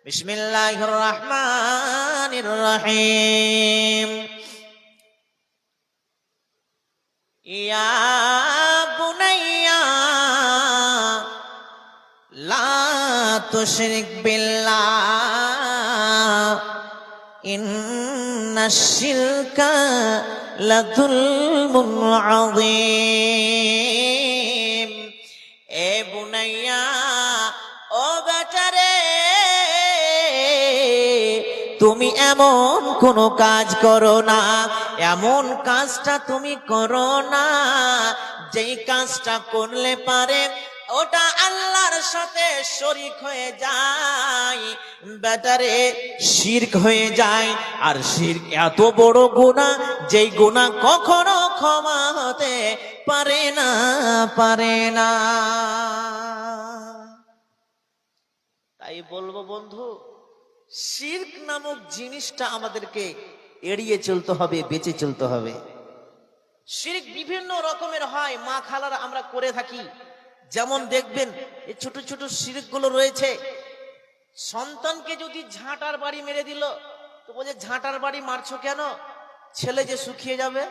বিসমিল্লাহির রহমানির রহিম। ইয়া বুনাইয়া লা তুশরিক বিল্লাহ ইন্নাশ শিরকা লাযুলমুন আযীম। এ বুনাইয়া, ও বেটারে, তুমি এমন কোন কাজ করো না, এমন কাজটা তুমি করো না যেই কাজটা করলে পারে ওটা আল্লাহর সাথে শরীক হয়ে যায়। বেটারে, শিরক হয়ে যায়। আর শিরক এত বড় গুনাহ, যেই গুনাহ কখনো ক্ষমা হতে পারে না, পারে না। তাই বলবো বন্ধু, শিরক নামক জিনিসটা আমাদেরকে এড়িয়ে চলতে হবে, বেঁচে চলতে হবে। শিরক বিভিন্ন রকমের হয়, মা খালারা আমরা করে থাকি। যেমন দেখবেন এই ছোট ছোট শিরক গুলো রয়েছে। সন্তানকে যদি ঝাঁটার বাড়ি মেরে দিল, তো বলছে ঝাঁটার বাড়ি মারছো কেন, ছেলে যে শুকিয়ে যাবে।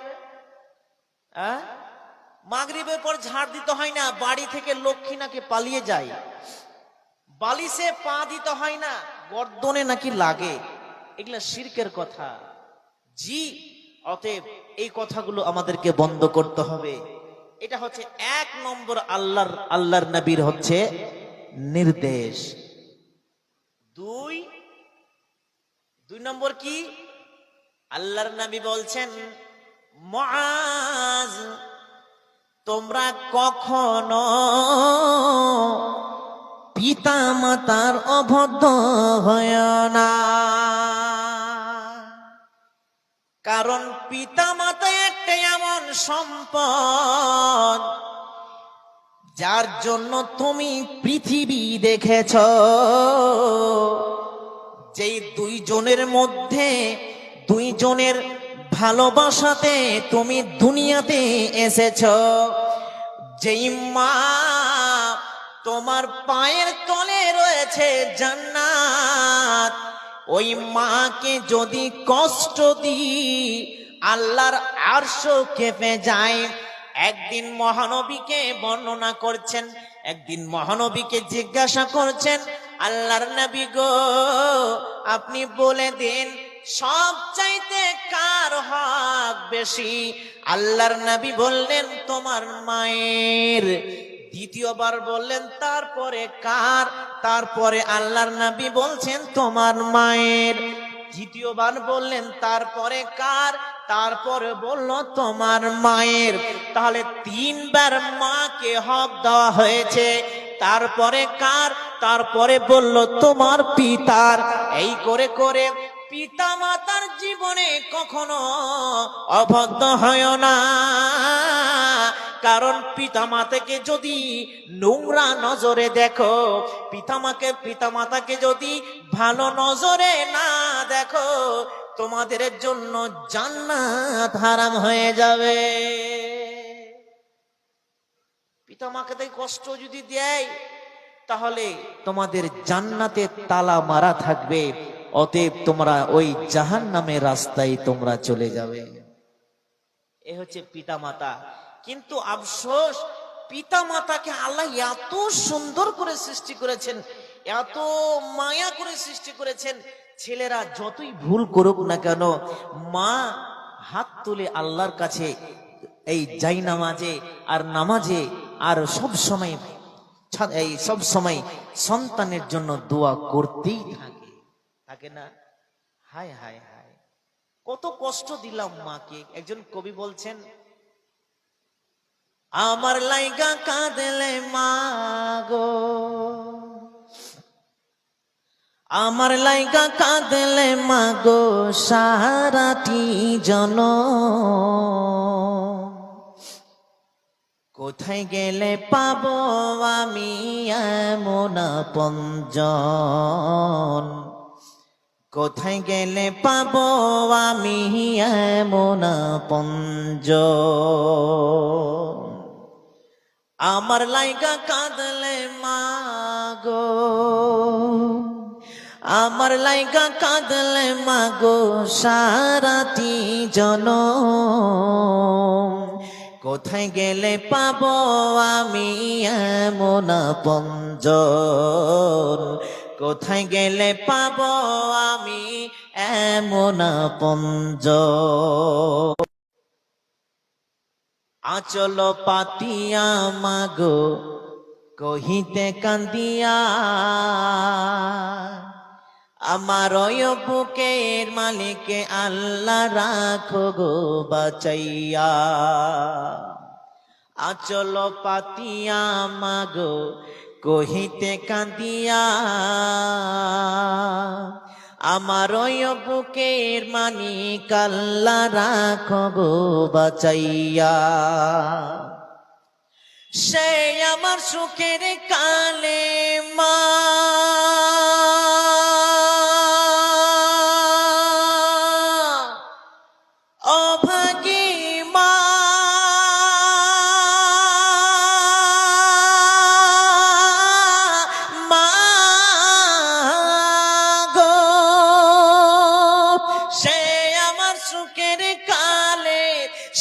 মাগরিবের পর ঝাড় দিতে হয় না, বাড়ি থেকে লক্ষ্মী নাকি পালিয়ে যায়। বালিশে পা দিতে হয় না, গর্দনে নাকি লাগে। এগুলা শিরকের কথা। জি, অতএব এই কথাগুলো আমাদেরকে বন্ধ করতে হবে। এটা হচ্ছে এক নম্বর আল্লাহর নবীর হচ্ছে নির্দেশ। দুই নম্বর কি, আল্লাহর নবী বলছেন, মুআজ, তোমরা কখনো পিতা মাতার অবাধ্য হয় না। কারণ পিতা মাতা একটা এমন সম্পদ যার জন্য তুমি পৃথিবী দেখেছ। যেই দুইজনের মধ্যে দুইজনের ভালোবাসাতে তুমি দুনিয়াতে এসেছ। যেই মা তোমার পায়ের তলে রয়েছে জান্নাত, ওই মাকে যদি কষ্ট দিই আল্লাহর আরশ কেঁপে যায়। একদিন মহানবীকে বর্ণনা করছেন, একদিন মহানবীকে জিজ্ঞাসা করছেন, আল্লাহর নবী গো, আপনি বলে দিন সবচাইতে কার হক বেশি? আল্লাহর নবী বললেন, তোমার মায়ের। দ্বিতীয়বার বললেন, তারপরে কার? তারপরে আল্লাহর নবী বলছেন, তোমার মায়ের। তৃতীয়বার বললেন, তারপরে কার? তারপরে বলল, তোমার মায়ের। তাহলে তিনবার মাকে হক দেওয়া হয়েছে। তারপরে কার? তারপরে বলল, তোমার পিতার। এই করে করে পিতা মাতার জীবনে কখনো অবাধ্য হয় না। কারণ পিতা মাতাকে যদি নোংরা নজরে দেখো, পিতা মাতাকে যদি ভালো নজরে না দেখো, তোমাদের জন্য জান্নাত হারাম হয়ে যাবে। পিতা মাকে কষ্ট যদি দেয়, তাহলে তোমাদের জান্নাতে তালা মারা থাকবে। অতএব তোমরা ওই জাহান্নামের রাস্তায় তোমরা চলে যাবে। এ হচ্ছে পিতা মাতা। কিন্তু আফসোস, পিতা মাতাকে আল্লাহ এত সুন্দর করে সৃষ্টি করেছেন, এত মায়া করে সৃষ্টি করেছেন, ছেলেরা যতই ভুল করুক না কেন, মা হাত তুলে আল্লাহর কাছে এই যাই নামাজে আর নামাজে আর সব সময় সন্তানের জন্য দোয়া করতেই থাকে না। হায় হায় হায়, কত কষ্ট দিলাম মাকে। একজন কবি বলছেন, আমার লাইগা কাঁদলে মা গো, আমার লাইগা কাঁদলে মা গো সারাটি জনম। কোথায় গেলে পাবো আমি এমন আপনজন? কোথায় গেলে পাবো আমি এমন আপনজন? আমার লাইগা কাঁদলে মা গো, আমার লাইগা কাঁদলে মাগো সারাটি জনম, কোথায় গেলে পাবো আমি এমন আপনজন, কোথায় গেলে পাবো আমি এমন আপনজন। আঁচল পাতিয়া মাগো কহিতে কান্দিয়া, আমার ওই বুকের মালিকে আল্লাহ রাখো গো বাঁচাইয়া। আঁচল পাতিয়া মাগো কহিতে কান্দিয়া, আমার ওই বুকের মালিক আল্লাহ রাখো গো বাঁচাইয়া। সে আমার সুখের কালে মা, অভাগী মা, মা গো, সে আমার সুখের কালে,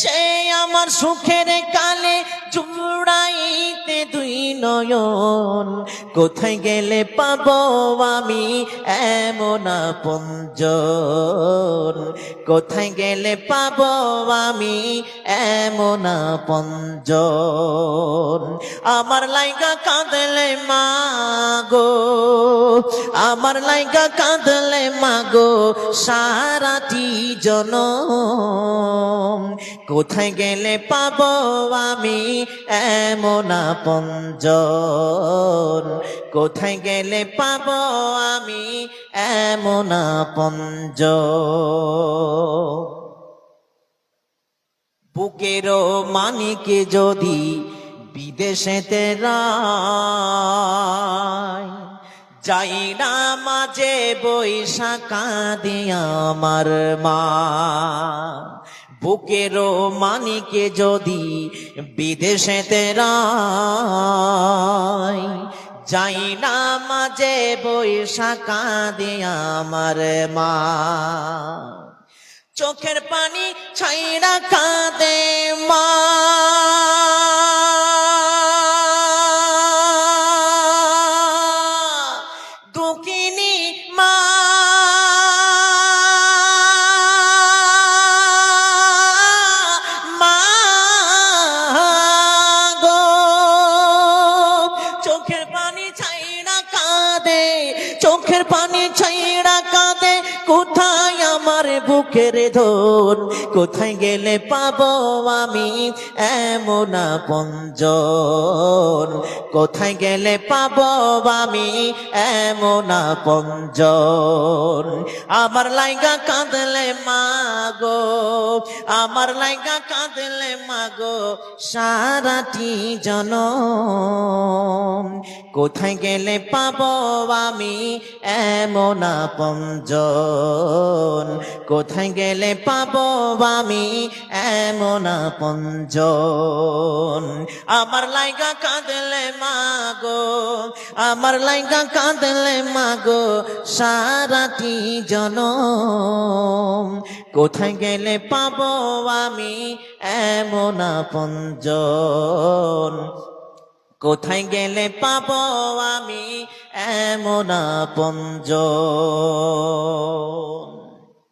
সে আমার সুখের কালে জুড়াইতে দুই নয়ন, কোথায় গেলে পাবো আমি এমন আপনজন, কোথায় গেলে পাবো আমি এমন আপনজন। আমার লাইগা কাঁদলে মাগো, আমার লাইগা কাঁদলে মাগো সারাটি জনম, কোথায় গেলে পাবো আমি এমন আপনজন, কোথায় গেলে পাবো আমি এমন আপনজন। বুকেরও মানিকে যদি বিদেশেতে রায়, যাই না মাঝে বৈশাখা দিয়া আমার মা। বুকেরও মানিকে যদি বিদেশেতে রায়, যাই না মাঝে বৈশাখা দিয়া আমার মা। চোখের পানি ছাইরা কাঁদে মা, দুঃখিনী মা, মা গো। চোখের পানি ছাইরা কাঁদে, চোখের পানি ছাইরা কাঁদে, কোথায় আমার বুকের ধন, কোথায় গেলে পাবো আমি এমন আপনজন, কোথায় গেলে পাবো আমি এমন আপনজন। আমার লাইগা কাঁদলে মাগো, আমার লাইগা কাঁদলে মাগো সারাটি জনম, কোথায় গেলে পাবো আমি এমন আপনজন, কোথায় গেলে পাবো আমি এমন আপনজন। আমার লাইগা কাঁদলে মাগো, আমার লাইগা কাঁদলে মাগো সারাটি জনম, কোথায় গেলে পাবো আমি এমন আপনজন, কোথায় গেলে পাবো আমি এমন আপনজন।